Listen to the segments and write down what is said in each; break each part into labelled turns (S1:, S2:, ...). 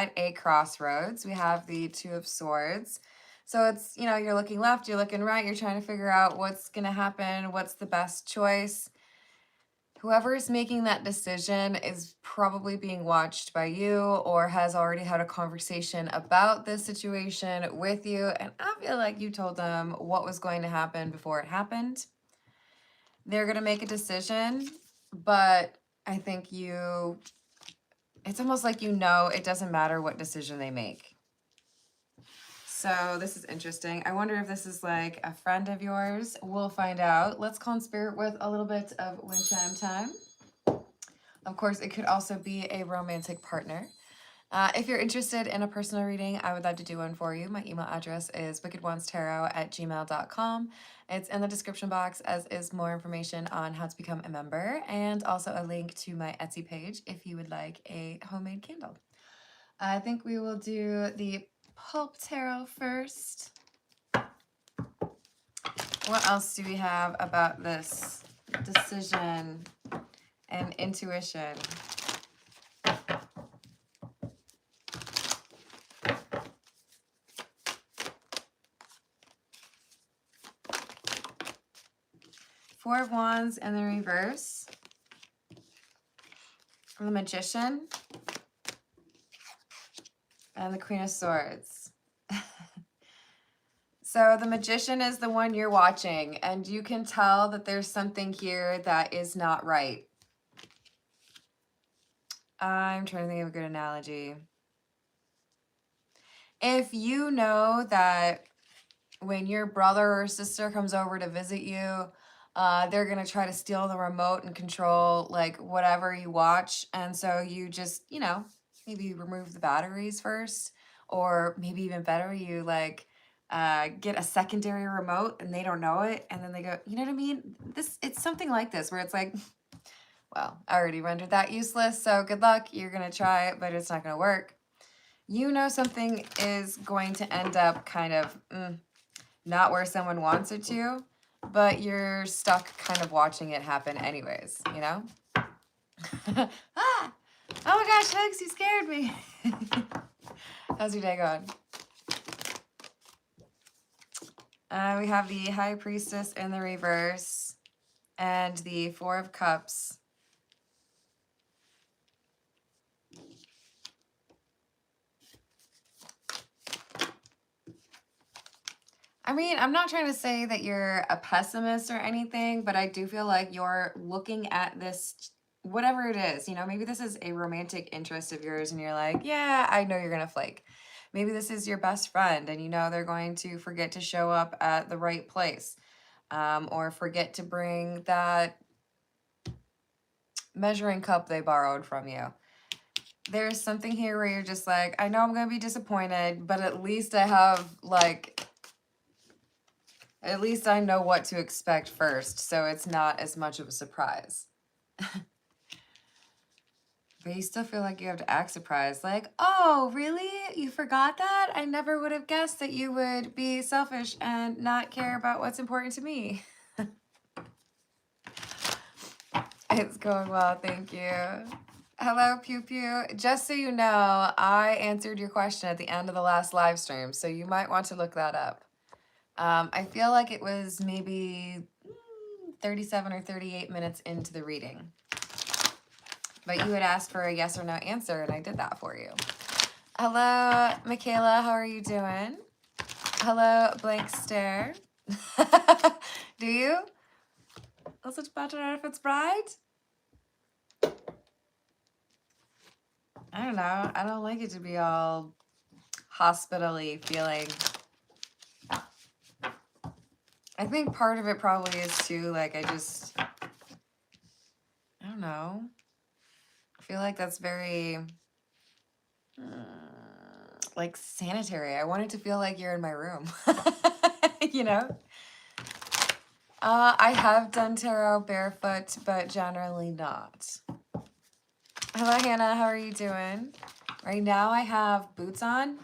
S1: at a crossroads. We have the Two of Swords. So it's, you know, you're looking left, you're looking right, you're trying to figure out what's going to happen, what's the best choice. Whoever is making that decision is probably being watched by you or has already had a conversation about this situation with you. And I feel like you told them what was going to happen before it happened. They're going to make a decision, but I think it's almost like, you know, it doesn't matter what decision they make. So this is interesting. I wonder if this is like a friend of yours. We'll find out. Let's call in spirit with a little bit of wind chime time. Of course, it could also be a romantic partner. If you're interested in a personal reading, I would love to do one for you. My email address is wickedonestarot@gmail.com. It's in the description box, as is more information on how to become a member, and also a link to my Etsy page if you would like a homemade candle. I think we will do the Pulp Tarot first. What else do we have about this decision and intuition? Four of Wands in the reverse. The Magician. And the Queen of Swords. So the Magician is the one you're watching, and you can tell that there's something here that is not right. I'm trying to think of a good analogy. If you know that when your brother or sister comes over to visit you, they're going to try to steal the remote and control like whatever you watch. And so you just, you know, maybe remove the batteries first, or maybe even better, you like get a secondary remote and they don't know it. And then they go, you know what I mean? It's something like this where it's like, well, I already rendered that useless. So good luck. You're going to try it, but it's not going to work. You know, something is going to end up kind of not where someone wants it to, but you're stuck kind of watching it happen anyways, you know? Ah! Oh my gosh, Hugs, you scared me. How's your day going? We have the High Priestess in the reverse and the Four of Cups. I mean, I'm not trying to say that you're a pessimist or anything, but I do feel like you're looking at this, whatever it is, you know, maybe this is a romantic interest of yours and you're like, yeah, I know you're going to flake. Maybe this is your best friend and you know they're going to forget to show up at the right place, or forget to bring that measuring cup they borrowed from you. There's something here where you're just like, I know I'm going to be disappointed, but at least I have like... At least I know what to expect first, so it's not as much of a surprise. But you still feel like you have to act surprised. Like, oh, really? You forgot that? I never would have guessed that you would be selfish and not care about what's important to me. It's going well, thank you. Hello, Pew Pew. Just so you know, I answered your question at the end of the last live stream, so you might want to look that up. I feel like it was maybe 37 or 38 minutes into the reading. But you had asked for a yes or no answer, and I did that for you. Hello, Michaela. How are you doing? Hello, Blank Stare. Do you? Is it better if it's bright? I don't know. I don't like it to be all hospital-y feeling. I think part of it probably is too, like, I don't know. I feel like that's very, like, sanitary. I want it to feel like you're in my room, you know? I have done tarot barefoot, but generally not. Hello, Hannah. How are you doing? Right now I have boots on,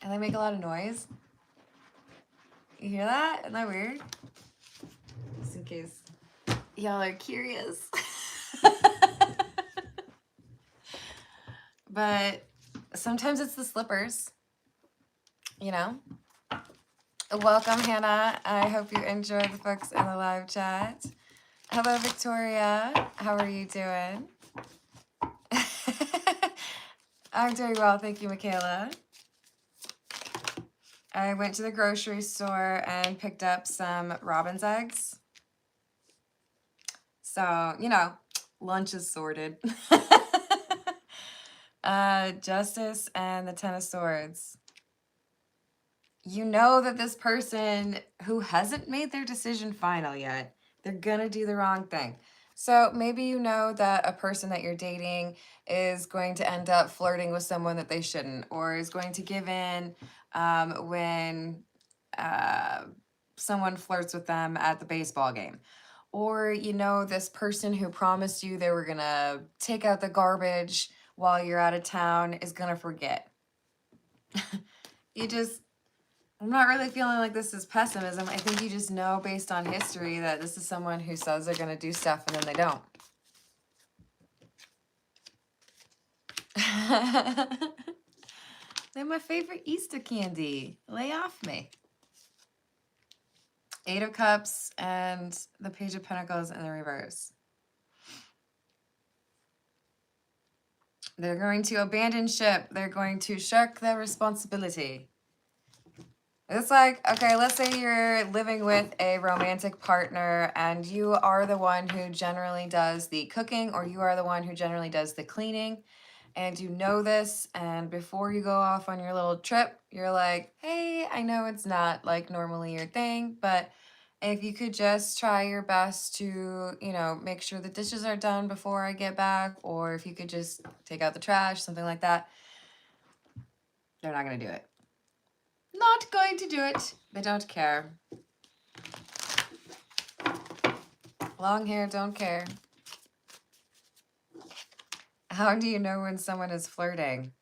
S1: and they make a lot of noise. You hear that? Isn't that weird? Just in case y'all are curious. But Sometimes it's the slippers, you know? Welcome, Hannah. I hope you enjoy the folks in the live chat. Hello, Victoria. How are you doing? I'm doing well. Thank you, Michaela. I went to the grocery store and picked up some robin's eggs. So, you know, lunch is sorted. Justice and the Ten of Swords. You know that this person who hasn't made their decision final yet, they're gonna do the wrong thing. So maybe you know that a person that you're dating is going to end up flirting with someone that they shouldn't, or is going to give in when someone flirts with them at the baseball game. Or you know this person who promised you they were gonna take out the garbage while you're out of town is gonna forget. I'm not really feeling like this is pessimism. I think you just know based on history that this is someone who says they're going to do stuff and then they don't. They're my favorite Easter candy. Lay off me. Eight of Cups and the Page of Pentacles in the reverse. They're going to abandon ship. They're going to shirk their responsibility. It's like, okay, let's say you're living with a romantic partner and you are the one who generally does the cooking, or you are the one who generally does the cleaning, and you know this, and before you go off on your little trip, you're like, hey, I know it's not like normally your thing, but if you could just try your best to, you know, make sure the dishes are done before I get back, or if you could just take out the trash, something like that, they're not going to do it. Not going to do it. They don't care. Long hair, don't care. How do you know when someone is flirting?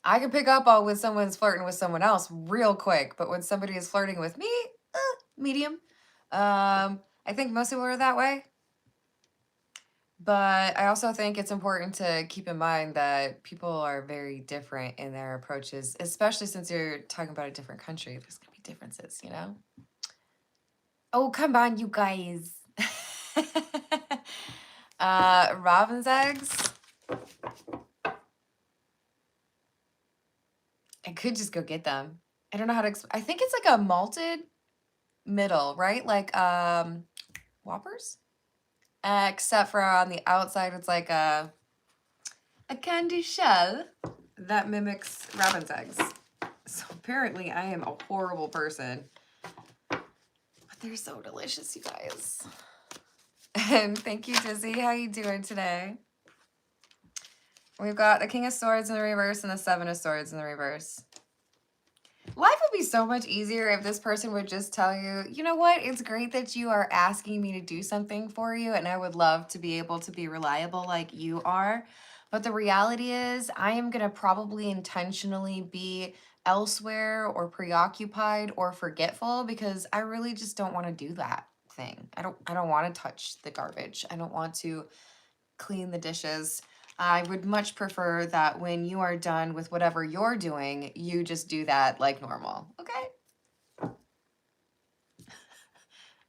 S1: I can pick up on when someone's flirting with someone else real quick, but when somebody is flirting with me, medium. I think most people are that way. But I also think it's important to keep in mind that people are very different in their approaches, especially since you're talking about a different country. There's going to be differences, you know? Oh, come on, you guys. Robin's eggs. I could just go get them. I don't know how to I think it's like a malted middle, right? Like Whoppers? Except for on the outside, it's like a candy shell that mimics robin's eggs. So apparently I am a horrible person. But they're so delicious, you guys. And thank you, Dizzy. How you doing today? We've got the King of Swords in the reverse and the Seven of Swords in the reverse. Life would be so much easier if this person would just tell you, you know what, it's great that you are asking me to do something for you, and I would love to be able to be reliable like you are. But the reality is I am going to probably intentionally be elsewhere or preoccupied or forgetful because I really just don't want to do that thing. I don't want to touch the garbage. I don't want to clean the dishes. I would much prefer that when you are done with whatever you're doing, you just do that like normal, okay?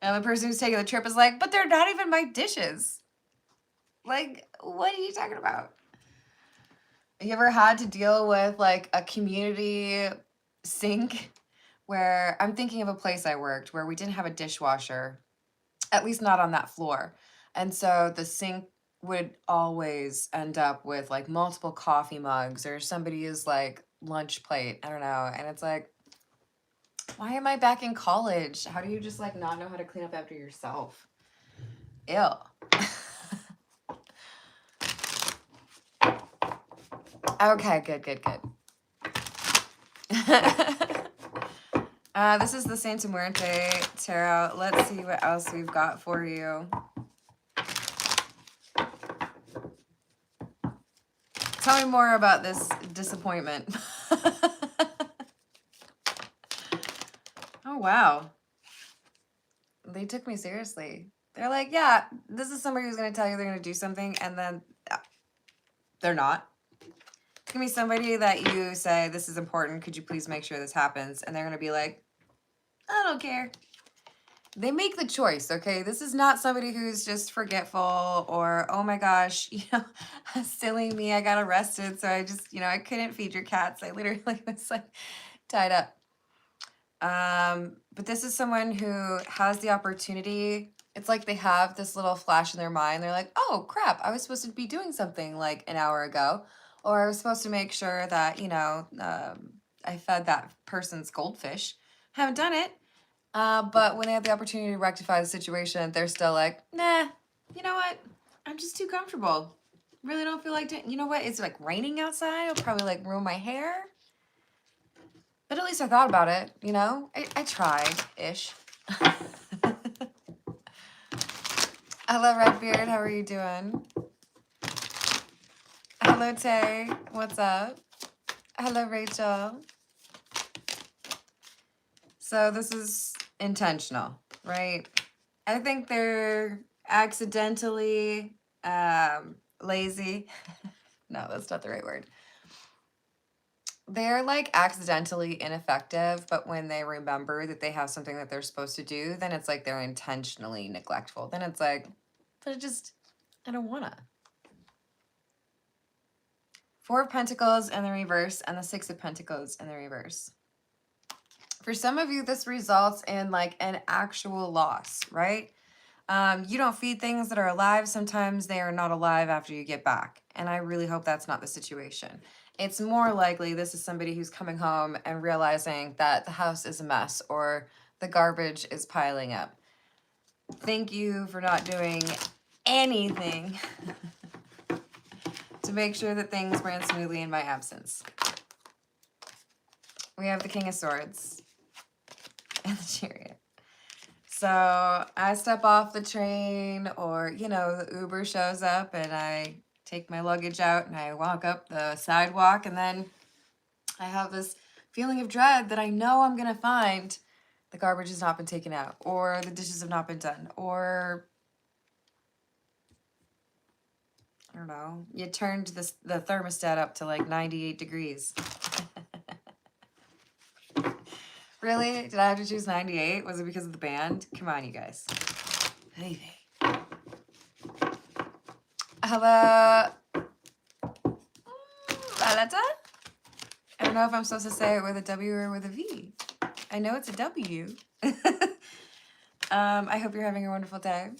S1: And the person who's taking the trip is like, but they're not even my dishes. Like, what are you talking about? You ever had to deal with like a community sink where I'm thinking of a place I worked where we didn't have a dishwasher, at least not on that floor. And so the sink would always end up with like multiple coffee mugs or somebody's like lunch plate. I don't know. And it's like, why am I back in college? How do you just like not know how to clean up after yourself? Ew. Okay, good. This is the Santa Muerte Tarot. Let's see what else we've got for you. Tell me more about this disappointment. Oh, wow. They took me seriously. They're like, yeah, this is somebody who's going to tell you they're going to do something, and then they're not. It's going to be somebody that you say, this is important. Could you please make sure this happens? And they're going to be like, I don't care. They make the choice, okay? This is not somebody who's just forgetful or, oh my gosh, silly me, I got arrested, so I just, I couldn't feed your cats. I literally was like tied up. But this is someone who has the opportunity. It's like they have this little flash in their mind. They're like, oh crap, I was supposed to be doing something like an hour ago, or I was supposed to make sure that, I fed that person's goldfish. Haven't done it. But when they have the opportunity to rectify the situation, they're still like, nah, you know what? I'm just too comfortable. Really don't feel like doing, you know what? It's like raining outside. It'll probably like ruin my hair. But at least I thought about it, I tried-ish. Hello, Redbeard. How are you doing? Hello, Tay. What's up? Hello, Rachel. So this is intentional, right? I think they're accidentally lazy. No, that's not the right word. They're like accidentally ineffective, but when they remember that they have something that they're supposed to do, then it's like they're intentionally neglectful. Then it's like, but I don't wanna. Four of Pentacles in the reverse and the Six of Pentacles in the reverse. For some of you, this results in like an actual loss, right? You don't feed things that are alive. Sometimes they are not alive after you get back. And I really hope that's not the situation. It's more likely this is somebody who's coming home and realizing that the house is a mess or the garbage is piling up. Thank you for not doing anything to make sure that things ran smoothly in my absence. We have the King of Swords and the Chariot. So I step off the train or, the Uber shows up and I take my luggage out and I walk up the sidewalk and then I have this feeling of dread that I know I'm going to find the garbage has not been taken out or the dishes have not been done or, I don't know, you turned the thermostat up to like 98 degrees. Really? Did I have to choose 98? Was it because of the band? Come on, you guys. Hey. Hello. Valetta? I don't know if I'm supposed to say it with a W or with a V. I know it's a W. I hope you're having a wonderful day.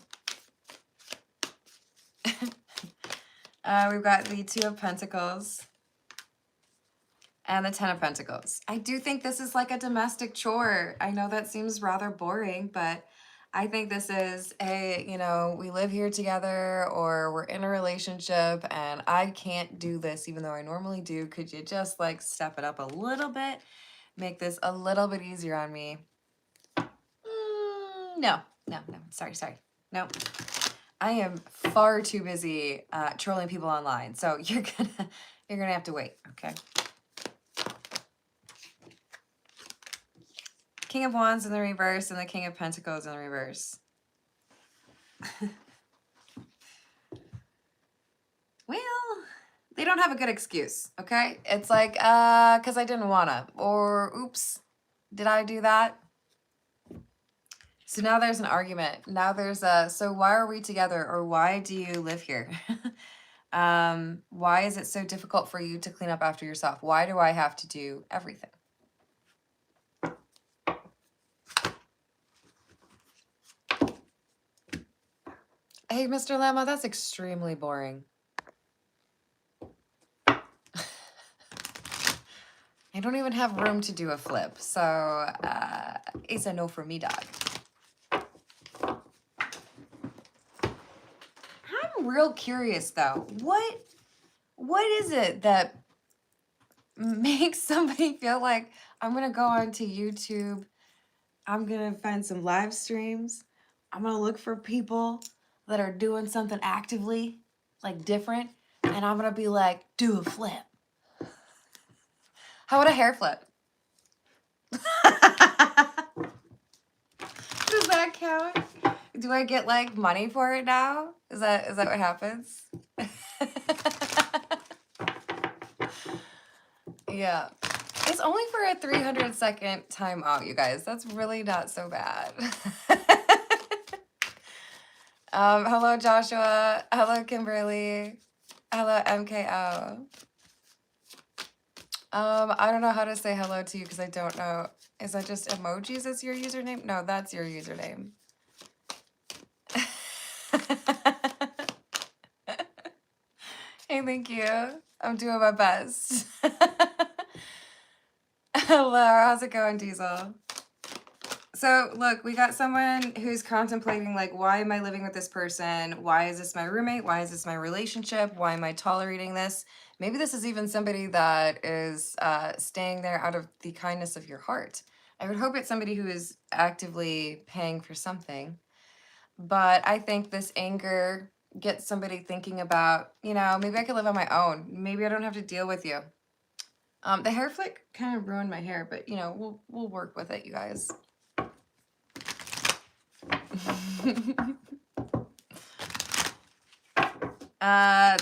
S1: We've got the Two of Pentacles and the Ten of Pentacles. I do think this is like a domestic chore. I know that seems rather boring, but I think this is we live here together or we're in a relationship and I can't do this even though I normally do. Could you just like step it up a little bit? Make this a little bit easier on me. No. Sorry. No. I am far too busy trolling people online. So you're gonna have to wait, okay? King of Wands in the reverse and the King of Pentacles in the reverse. Well, they don't have a good excuse, okay? It's like, because I didn't wanna, or oops, did I do that? So now there's an argument. Now there's so why are we together or why do you live here? Why is it so difficult for you to clean up after yourself? Why do I have to do everything? Hey, Mr. Llama, that's extremely boring. I don't even have room to do a flip, so it's a no for me, dog. I'm real curious, though. What is it that makes somebody feel like I'm going to go onto YouTube, I'm going to find some live streams, I'm going to look for people that are doing something actively, like different, and I'm going to be like, do a flip. How about a hair flip? Does that count? Do I get like money for it now? Is that what happens? Yeah. It's only for a 300-second timeout, you guys. That's really not so bad. Hello, Joshua. Hello, Kimberly. Hello, MKO. I don't know how to say hello to you because I don't know. Is that just emojis as your username? No, that's your username. Hey, thank you. I'm doing my best. Hello, how's it going, Diesel? So look, we got someone who's contemplating like, why am I living with this person? Why is this my roommate? Why is this my relationship? Why am I tolerating this? Maybe this is even somebody that is staying there out of the kindness of your heart. I would hope it's somebody who is actively paying for something. But I think this anger gets somebody thinking about, you know, maybe I could live on my own. Maybe I don't have to deal with you. The hair flick kind of ruined my hair, but you know, we'll work with it, you guys.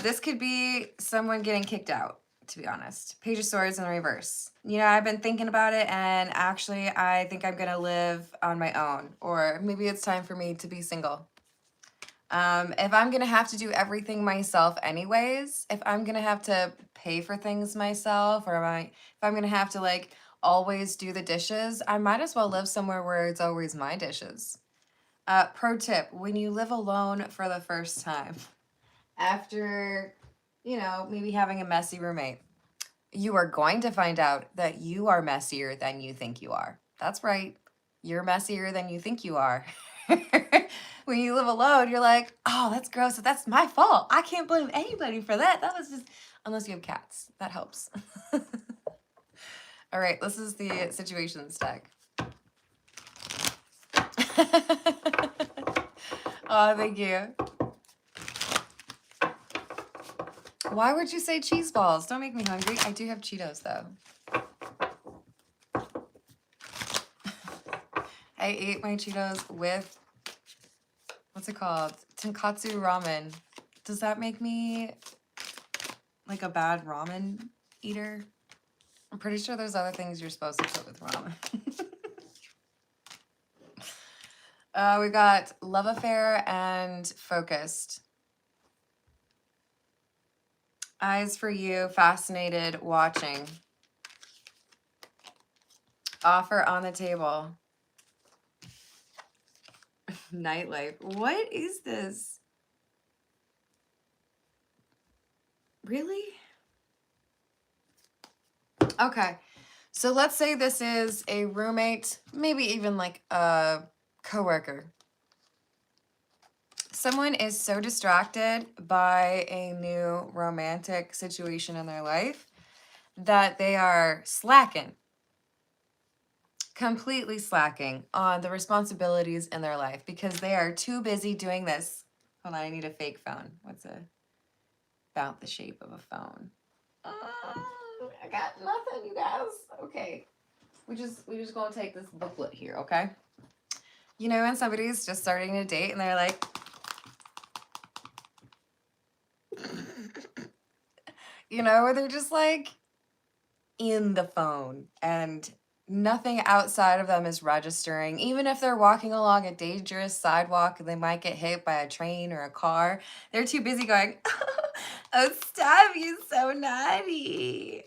S1: This could be someone getting kicked out, to be honest. Page of Swords in the reverse. You know, I've been thinking about it, and actually I think I'm gonna live on my own, or maybe it's time for me to be single. If I'm gonna have to do everything myself anyways, if I'm gonna have to pay for things myself, or if I'm gonna have to like always do the dishes, I might as well live somewhere where it's always my dishes. Pro tip, when you live alone for the first time, after, you know, maybe having a messy roommate, you are going to find out that you are messier than you think you are. That's right. You're messier than you think you are. When you live alone, you're like, oh, that's gross. That's my fault. I can't blame anybody for that. That was just, unless you have cats. That helps. All right, this is the situations deck. Oh, thank you. Why would you say cheese balls? Don't make me hungry. I do have Cheetos, though. I ate my Cheetos with, what's it called? Tonkatsu ramen. Does that make me like a bad ramen eater? I'm pretty sure there's other things you're supposed to put with ramen. We got love affair and focused. Eyes for you, fascinated, watching. Offer on the table. Nightlife. What is this? Really? Okay. So let's say this is a roommate, maybe even like a coworker. Someone is so distracted by a new romantic situation in their life that they are slacking, completely slacking on the responsibilities in their life because they are too busy doing this. Hold on, I need a fake phone. What's about the shape of a phone? I got nothing, you guys. Okay. We just gonna take this booklet here, okay? You know when somebody's just starting a date and they're like, you know, where they're just like in the phone and nothing outside of them is registering. Even if they're walking along a dangerous sidewalk and they might get hit by a train or a car, they're too busy going, oh, stop, you're so naughty.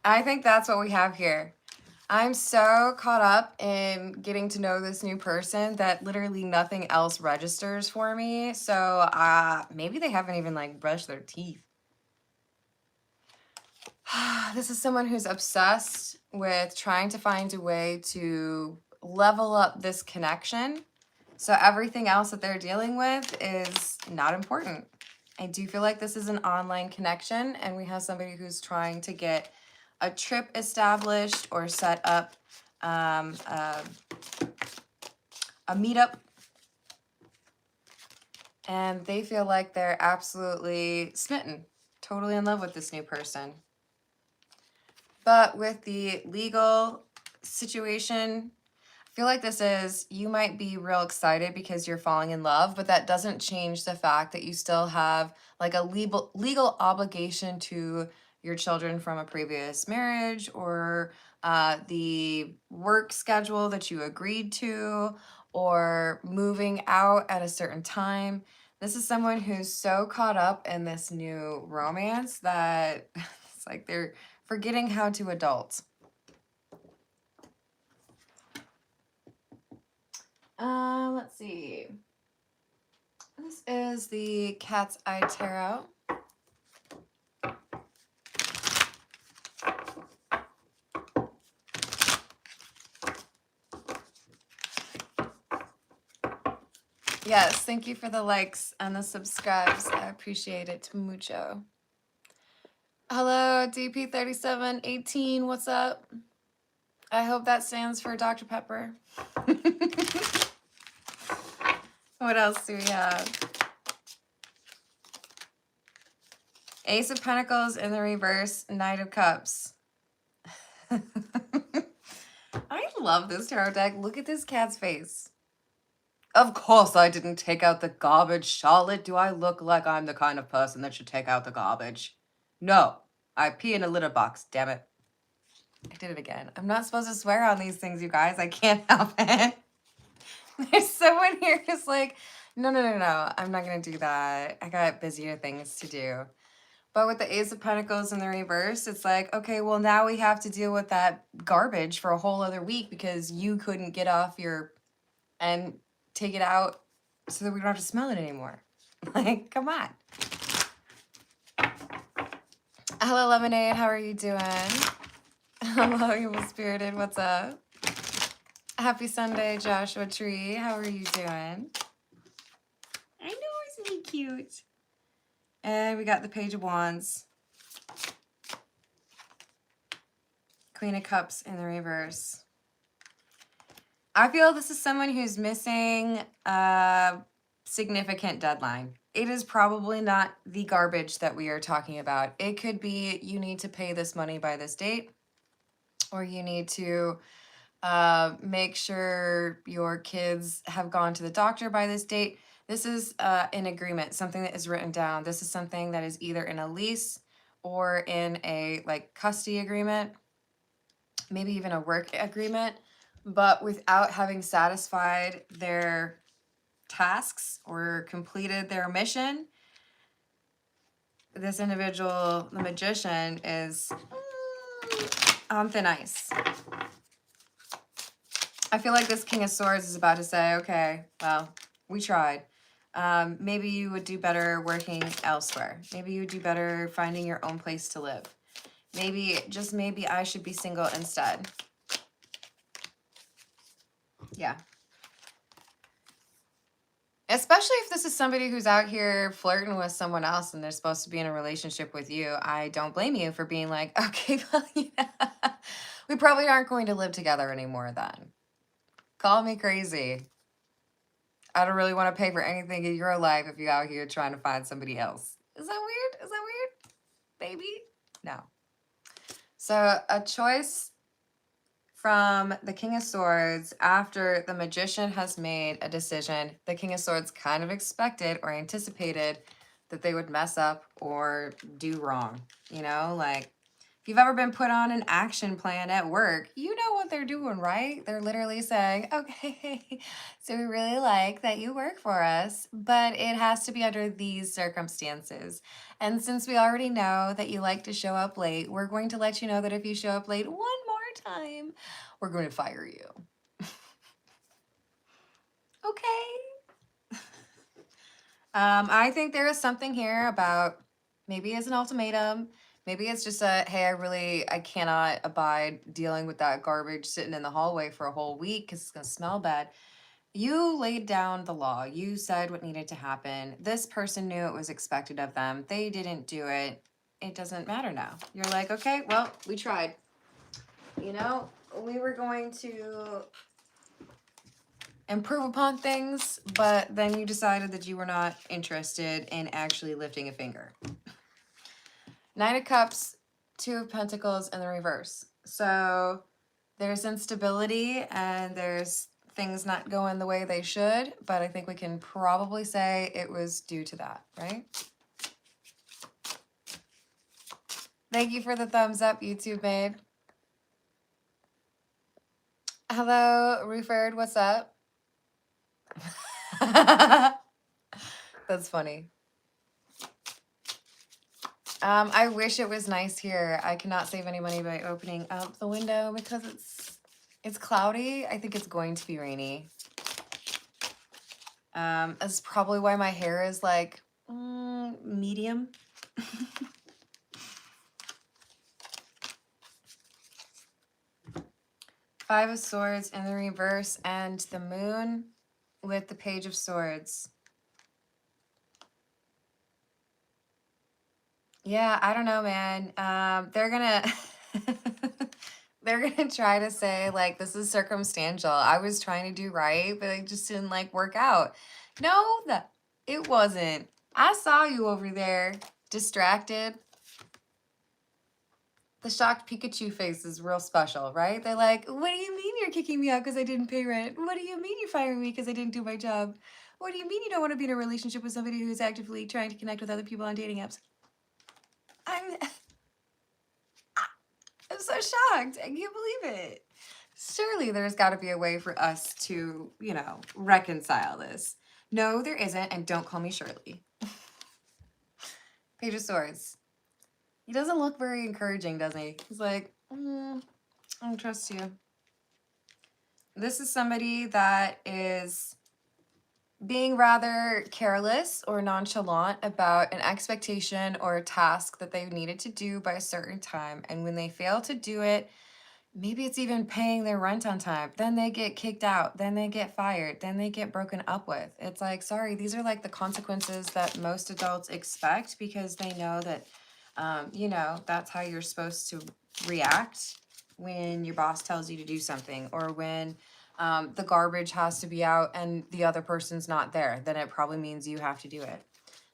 S1: I think that's what we have here. I'm so caught up in getting to know this new person that literally nothing else registers for me. So maybe they haven't even like brushed their teeth. This is someone who's obsessed with trying to find a way to level up this connection. So everything else that they're dealing with is not important. I do feel like this is an online connection and we have somebody who's trying to get a trip established or set up a meetup. And they feel like they're absolutely smitten, totally in love with this new person. But with the legal situation, feel like this is, you might be real excited because you're falling in love, but that doesn't change the fact that you still have like a legal obligation to your children from a previous marriage, or the work schedule that you agreed to, or moving out at a certain time. This is someone who's so caught up in this new romance that it's like they're forgetting how to adult. Let's see. This is the Cat's Eye Tarot. Yes, thank you for the likes and the subscribes. I appreciate it mucho. Hello, DP3718. What's up? I hope that stands for Dr. Pepper. What else do we have? Ace of Pentacles in the reverse, Knight of Cups. I love this tarot deck. Look at this cat's face. Of course I didn't take out the garbage, Charlotte. Do I look like I'm the kind of person that should take out the garbage? No. I pee in a litter box, damn it. I did it again. I'm not supposed to swear on these things, you guys. I can't help it. There's someone here who's like, no. I'm not going to do that. I got busier things to do. But with the Ace of Pentacles in the reverse, it's like, okay, well, now we have to deal with that garbage for a whole other week because you couldn't get off your... and take it out so that we don't have to smell it anymore. Like, come on. Hello, Lemonade. How are you doing? Hello, Evil Spirited. What's up? Happy Sunday, Joshua Tree. How are you doing? I know, isn't he cute? And we got the Page of Wands. Queen of Cups in the reverse. I feel this is someone who's missing a significant deadline. It is probably not the garbage that we are talking about. It could be you need to pay this money by this date, or you need to make sure your kids have gone to the doctor by this date. This is an agreement, something that is written down. This is something that is either in a lease or in a like custody agreement, maybe even a work agreement. But without having satisfied their tasks or completed their mission, this individual, the Magician, is on thin ice. I feel like this King of Swords is about to say, okay, well, we tried. Maybe you would do better working elsewhere. Maybe you would do better finding your own place to live. Maybe, just maybe, I should be single instead. Yeah. Especially if this is somebody who's out here flirting with someone else and they're supposed to be in a relationship with you. I don't blame you for being like, okay, well, yeah, we probably aren't going to live together anymore then. Call me crazy. I don't really want to pay for anything in your life if you're out here trying to find somebody else. Is that weird? Is that weird? Baby? No. So a choice from the King of Swords after the Magician has made a decision. The King of Swords kind of expected or anticipated that they would mess up or do wrong. You know, like if you've ever been put on an action plan at work, you know what they're doing, right? They're literally saying, okay, so we really like that you work for us, but it has to be under these circumstances. And since we already know that you like to show up late, we're going to let you know that if you show up late one more time, we're going to fire you. Okay. I think there is something here about maybe it's an ultimatum. Maybe it's just a, hey, I cannot abide dealing with that garbage sitting in the hallway for a whole week because it's going to smell bad. You laid down the law. You said what needed to happen. This person knew it was expected of them. They didn't do it. It doesn't matter now. You're like, okay, well, we tried. You know, we were going to improve upon things, but then you decided that you were not interested in actually lifting a finger. Nine of Cups, Two of Pentacles in the reverse. So There's instability and there's things not going the way they should, but I think we can probably say it was due to that, right? Thank you for the thumbs up, YouTube made. Hello, Ruford, what's up? That's funny. I wish it was nice here. I cannot save any money by opening up the window because it's cloudy. I think it's going to be rainy. That's probably why my hair is like medium. Five of Swords in the reverse and the moon with the Page of Swords. Yeah, I don't know, man. They're gonna they're gonna try to say like this is circumstantial. I was trying to do right, but it just didn't like work out. No, that it wasn't. I saw you over there, distracted. The shocked Pikachu face is real special, right? They're like, what do you mean you're kicking me out because I didn't pay rent? What do you mean you're firing me because I didn't do my job? What do you mean you don't want to be in a relationship with somebody who's actively trying to connect with other people on dating apps? I'm so shocked. I can't believe it. Surely there's got to be a way for us to, you know, reconcile this. No, there isn't, and don't call me Shirley. Page of Swords. He doesn't look very encouraging, does he? He's like, I don't trust you. This is somebody that is being rather careless or nonchalant about an expectation or a task that they needed to do by a certain time. And when they fail to do it, maybe it's even paying their rent on time. Then they get kicked out. Then they get fired. Then they get broken up with. It's like, sorry, these are like the consequences that most adults expect because they know that, you know, that's how you're supposed to react when your boss tells you to do something or when the garbage has to be out and the other person's not there. Then it probably means you have to do it.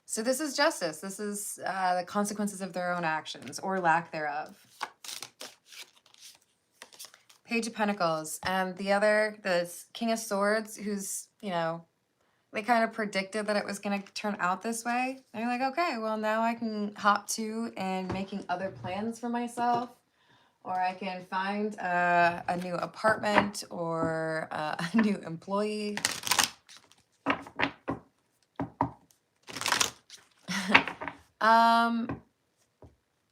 S1: So this is justice. This is the consequences of their own actions or lack thereof. Page of Pentacles, and the other, the King of Swords, who's, you know, they kind of predicted that it was going to turn out this way. They're like, okay, well, now I can hop to and making other plans for myself, or I can find a new apartment or a new employee.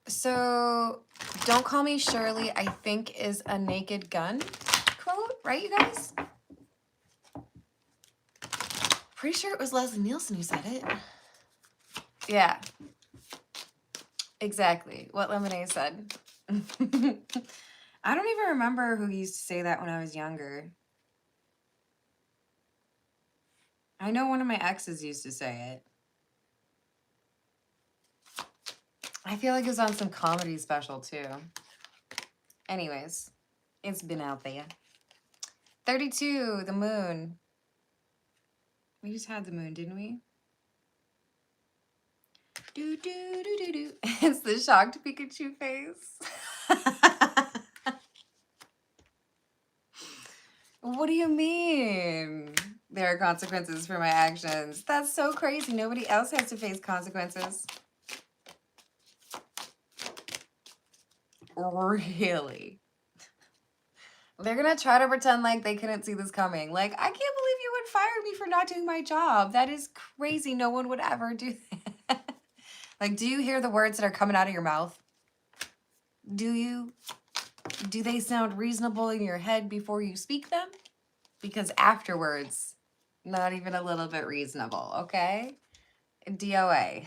S1: So don't call me Shirley, I think is a Naked Gun quote, right, you guys? Pretty sure it was Leslie Nielsen who said it. Yeah, exactly what Lemonade said. I don't even remember who used to say that when I was younger. I know one of my exes used to say it. I feel like it was on some comedy special too. Anyways, it's been out there. 32, the moon. We just had the moon, didn't we? Do, do, do, do, do. It's the shocked Pikachu face. What do you mean? There are consequences for my actions. That's so crazy. Nobody else has to face consequences. Really? They're gonna try to pretend like they couldn't see this coming. Like, I can't believe you would fire me for not doing my job. That is crazy. No one would ever do that. Like, do you hear the words that are coming out of your mouth? Do you? Do they sound reasonable in your head before you speak them? Because afterwards, not even a little bit reasonable, okay? DOA.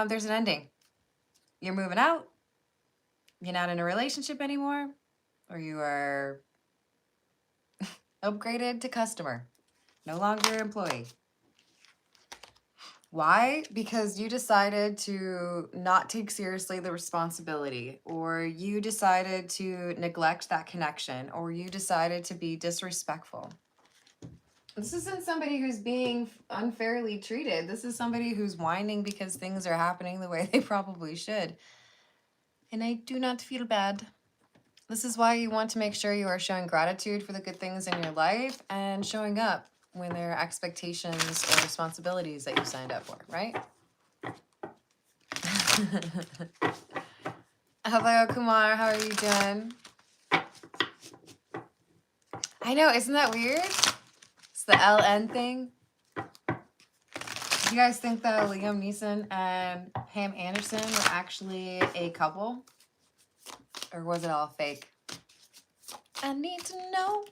S1: There's an ending. You're moving out. You're not in a relationship anymore. Or you are upgraded to customer. No longer employee. Why? Because you decided to not take seriously the responsibility, or you decided to neglect that connection, or you decided to be disrespectful. This isn't somebody who's being unfairly treated. This is somebody who's whining because things are happening the way they probably should. And I do not feel bad. This is why you want to make sure you are showing gratitude for the good things in your life and showing up when there are expectations or responsibilities that you signed up for, right? Hello, Kumar. How are you doing? I know, isn't that weird? It's the LN thing. Do you guys think that Liam Neeson and Pam Anderson were actually a couple? Or was it all fake? I need to know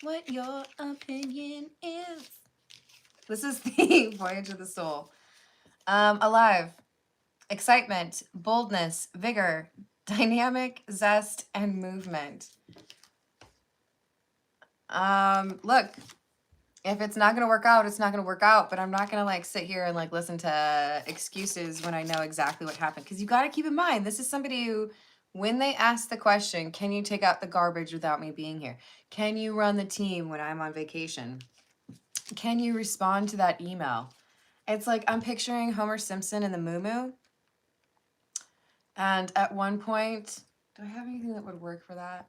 S1: what your opinion is. This is the Voyage of the Soul. Alive, excitement, boldness, vigor, dynamic, zest, and movement. Look, if it's not going to work out, it's not going to work out, but I'm not going to like sit here and like listen to excuses when I know exactly what happened. Because you got to keep in mind, this is somebody who, when they ask the question, can you take out the garbage without me being here? Can you run the team when I'm on vacation? Can you respond to that email? It's like I'm picturing Homer Simpson in the Moo Moo. And at one point, do I have anything that would work for that?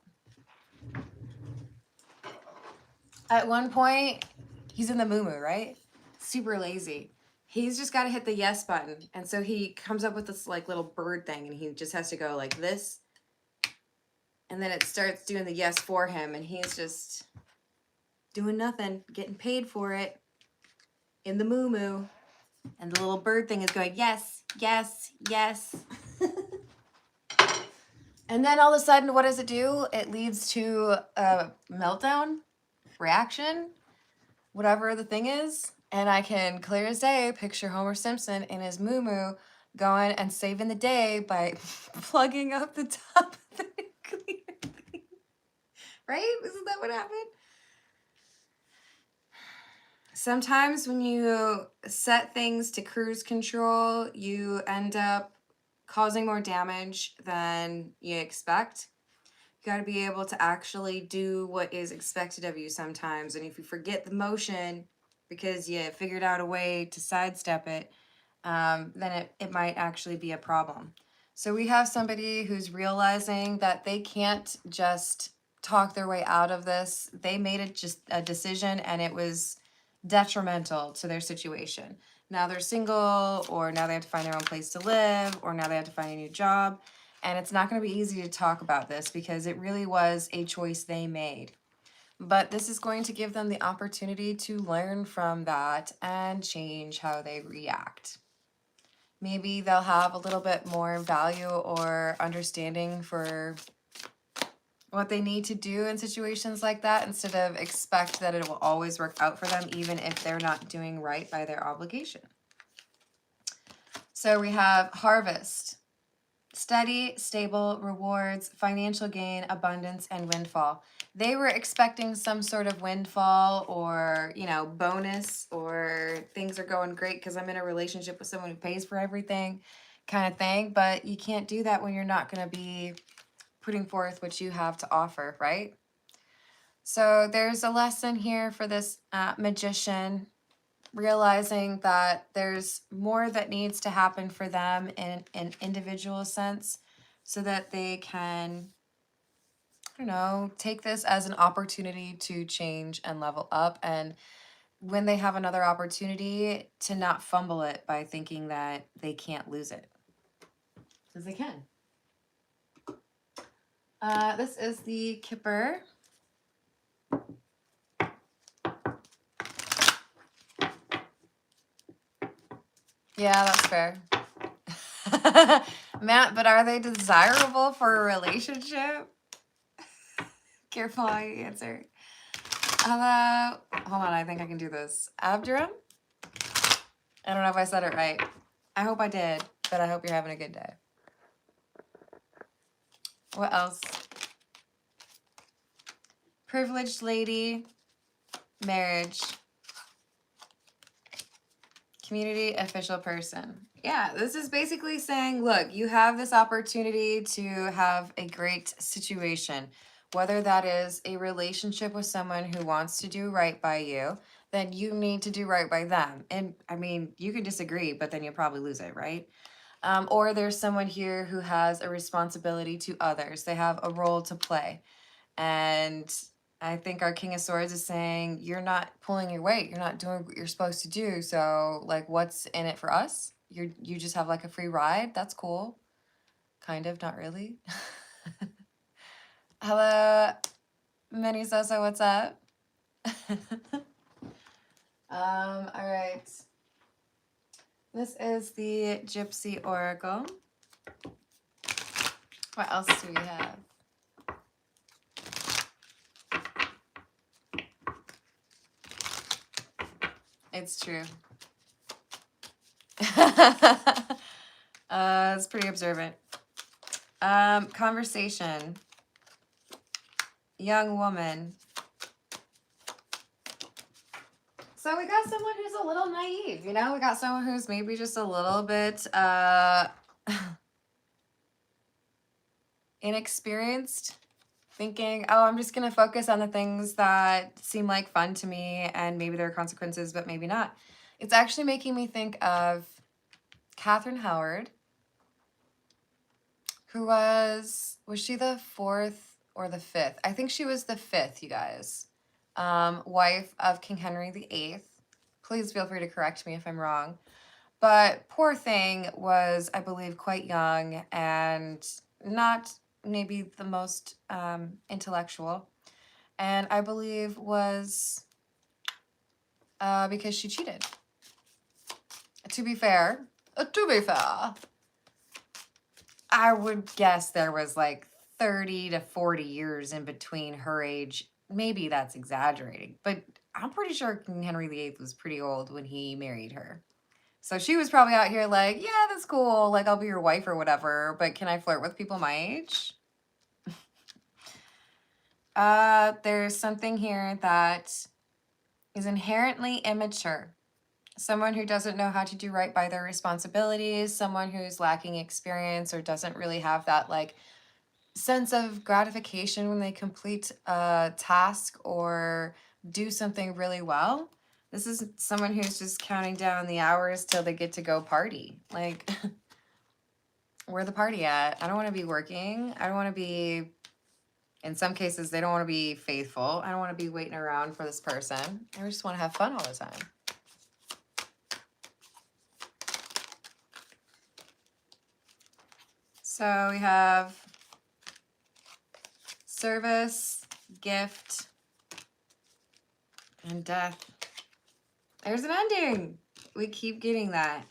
S1: At one point, he's in the Moo Moo, right? Super lazy. He's just got to hit the yes button. And so he comes up with this like little bird thing and he just has to go like this. And then it starts doing the yes for him. And he's just doing nothing, getting paid for it in the Moo Moo. And the little bird thing is going, yes, yes, yes. And then all of a sudden, what does it do? It leads to a meltdown, reaction, whatever the thing is. And I can clear as day picture Homer Simpson in his Moo Moo going and saving the day by plugging up the top of the nuclear thing. Right? Isn't that what happened? Sometimes when you set things to cruise control, you end up causing more damage than you expect. You got to be able to actually do what is expected of you sometimes. And if you forget the motion because you figured out a way to sidestep it, then it might actually be a problem. So we have somebody who's realizing that they can't just talk their way out of this. They made it just a decision and it was detrimental to their situation. Now they're single, or now they have to find their own place to live, or now they have to find a new job. And it's not going to be easy to talk about this because it really was a choice they made. But this is going to give them the opportunity to learn from that and change how they react. Maybe they'll have a little bit more value or understanding for what they need to do in situations like that instead of expect that it will always work out for them even if they're not doing right by their obligation. So we have harvest. Steady, stable, rewards, financial gain, abundance, and windfall. They were expecting some sort of windfall or, bonus, or things are going great because I'm in a relationship with someone who pays for everything kind of thing. But you can't do that when you're not going to be putting forth what you have to offer, right? So there's a lesson here for this magician, realizing that there's more that needs to happen for them in an individual sense so that they can, take this as an opportunity to change and level up. And when they have another opportunity, to not fumble it by thinking that they can't lose it. Because they can. This is the Kipper. Yeah, that's fair. Matt, but are they desirable for a relationship? Careful how you answer. Hello. Hold on, I think I can do this. Abdurum? I don't know if I said it right. I hope I did, but I hope you're having a good day. What else? Privileged lady. Marriage. Community official person. Yeah, this is basically saying, look, you have this opportunity to have a great situation, whether that is a relationship with someone who wants to do right by you, then you need to do right by them. And I mean, you can disagree, but then you'll probably lose it, right? Or there's someone here who has a responsibility to others. They have a role to play. And I think our King of Swords is saying, you're not pulling your weight. You're not doing what you're supposed to do. So, like, what's in it for us? You just have, like, a free ride? That's cool. Kind of, not really. Hello, Minnie Sosa, what's up? All right. This is the Gypsy Oracle. What else do we have? It's true. It's pretty observant. Conversation. Young woman. So we got someone who's a little naive, you know? We got someone who's maybe just a little bit inexperienced, thinking, oh, I'm just going to focus on the things that seem like fun to me, and maybe there are consequences, but maybe not. It's actually making me think of Catherine Howard, who was she the 4th or the 5th? I think she was the 5th, you guys. Wife of King Henry VIII. Please feel free to correct me if I'm wrong. But poor thing was, I believe, quite young and not maybe the most intellectual. And I believe was because she cheated. To be fair, I would guess there was like 30 to 40 years in between her age. Maybe that's exaggerating, but I'm pretty sure King Henry VIII was pretty old when he married her. So she was probably out here like, yeah, that's cool. Like, I'll be your wife or whatever, but can I flirt with people my age? There's something here that is inherently immature. Someone who doesn't know how to do right by their responsibilities, someone who's lacking experience or doesn't really have that like sense of gratification when they complete a task or do something really well. This is someone who's just counting down the hours till they get to go party. Like, where the party at? I don't want to be working. I don't want to be, in some cases, they don't want to be faithful. I don't want to be waiting around for this person. I just want to have fun all the time. So we have service, gift, and death. There's an ending. We keep getting that.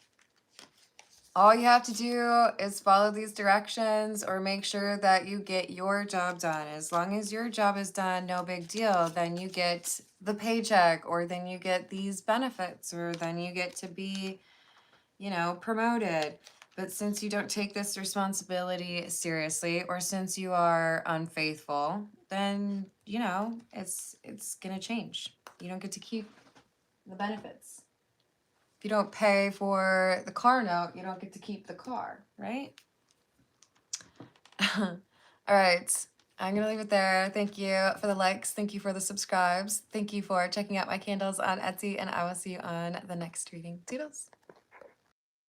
S1: All you have to do is follow these directions or make sure that you get your job done. As long as your job is done, no big deal. Then you get the paycheck, or then you get these benefits, or then you get to be, you know, promoted. But since you don't take this responsibility seriously, or since you are unfaithful, then, you know, it's going to change. You don't get to keep the benefits. If you don't pay for the car note, you don't get to keep the car, right? All right. I'm going to leave it there. Thank you for the likes. Thank you for the subscribes. Thank you for checking out my candles on Etsy, and I will see you on the next reading. Toodles.